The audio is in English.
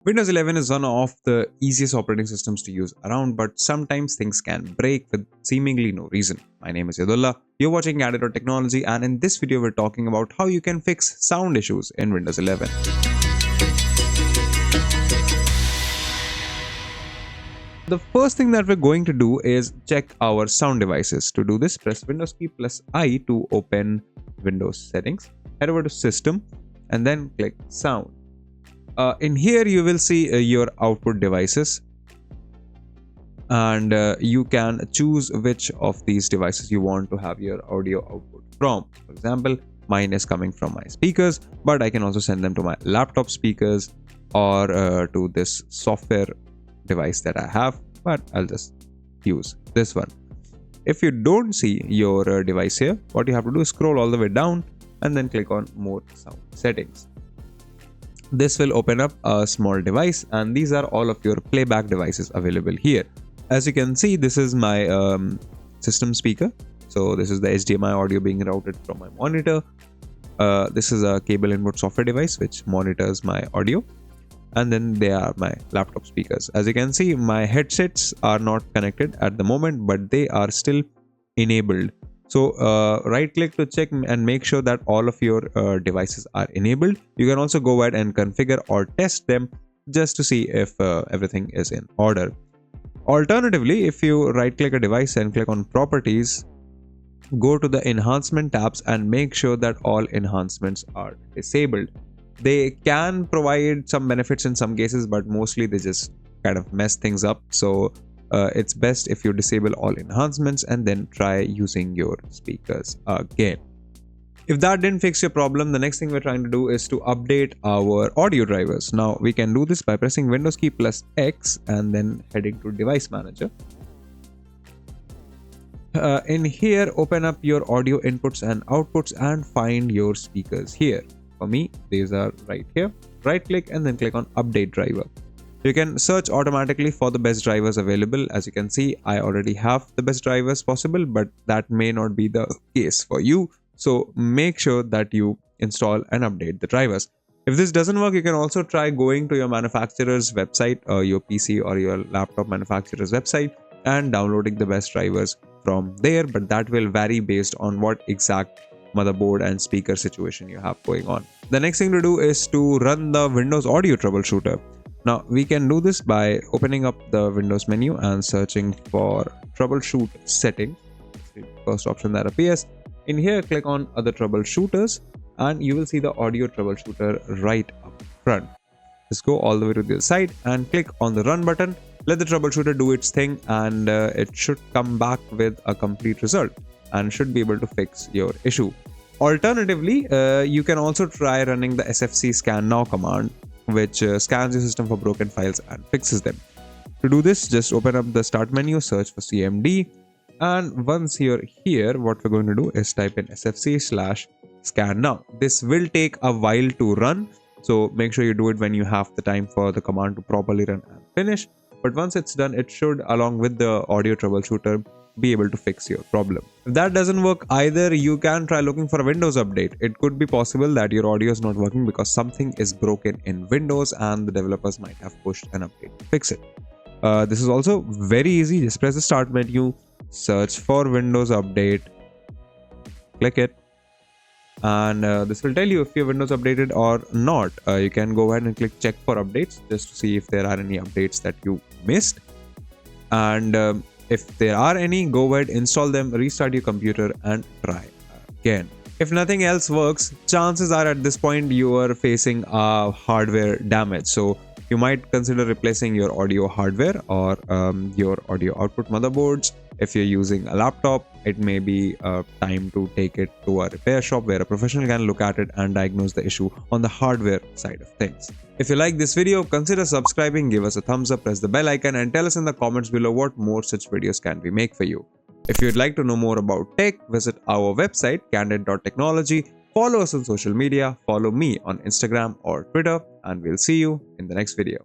Windows 11 is one of the easiest operating systems to use around, but sometimes things can break with seemingly no reason. My name is Yadullah, you're watching Candid.Technology, and in this video we're talking about how you can fix sound issues in Windows 11. The first thing that we're going to do is check our sound devices. To do this, press Windows key plus I to open Windows settings. Head over to System and then click Sound. In here you will see your output devices, and you can choose which of these devices you want to have your audio output from. For example, mine is coming from my speakers, but I can also send them to my laptop speakers or to this software device that I have, but I'll just use this one. If you don't see your device here, what you have to do is scroll all the way down and then click on More Sound Settings. This will open up a small device, and these are all of your playback devices available here. As you can see, this is my system speaker. So this is the HDMI audio being routed from my monitor. This is a cable input software device which monitors my audio. And then they are my laptop speakers. As you can see, my headsets are not connected at the moment, but they are still enabled. So right click to check and make sure that all of your devices are enabled. You can also go ahead and configure or test them just to see if everything is in order. Alternatively, if you right click a device and click on properties, go to the enhancement tabs and make sure that all enhancements are disabled. They can provide some benefits in some cases, but mostly they just kind of mess things up. So it's best if you disable all enhancements and then try using your speakers again. If that didn't fix your problem, the next thing we're trying to do is to update our audio drivers. Now we can do this by pressing Windows key plus X and then heading to Device Manager. In here, open up your audio inputs and outputs and find your speakers here. For me, these are right here. Right click and then click on Update Driver. You can search automatically for the best drivers available. As you can see, I already have the best drivers possible, but that may not be the case for you. So make sure that you install and update the drivers. If this doesn't work, you can also try going to your manufacturer's website or your PC or your laptop manufacturer's website and downloading the best drivers from there, but that will vary based on what exact motherboard and speaker situation you have going on. The next thing to do is to run the Windows Audio Troubleshooter. Now we can do this by opening up the Windows menu and searching for Troubleshoot Settings. The first option that appears. In here, click on Other Troubleshooters and you will see the Audio Troubleshooter right up front. Just go all the way to the side and click on the Run button. Let the troubleshooter do its thing, and it should come back with a complete result and should be able to fix your issue. Alternatively, you can also try running the SFC scan now command, which scans your system for broken files and fixes them. To do this, just open up the start menu, search for CMD, and once you're here, what we're going to do is type in SFC/scan now. This will take a while to run, so make sure you do it when you have the time for the command to properly run and finish. But once it's done, it should, along with the audio troubleshooter, be able to fix your problem. If that doesn't work either, you can try looking for a Windows update. It could be possible that your audio is not working because something is broken in Windows and the developers might have pushed an update to fix it. This is also very easy. Just press the start menu, search for Windows update, click it, and this will tell you if your Windows updated or not. You can go ahead and click check for updates just to see if there are any updates that you missed, and if there are any, go ahead, install them, restart your computer and try again. If nothing else works, chances are at this point you are facing a hardware damage. So you might consider replacing your audio hardware or your audio output motherboards. If you're using a laptop, it may be time to take it to a repair shop where a professional can look at it and diagnose the issue on the hardware side of things. If you like this video, consider subscribing, give us a thumbs up, press the bell icon, and tell us in the comments below what more such videos can we make for you. If you'd like to know more about tech, visit our website Candid.Technology, follow us on social media, follow me on Instagram or Twitter, and we'll see you in the next video.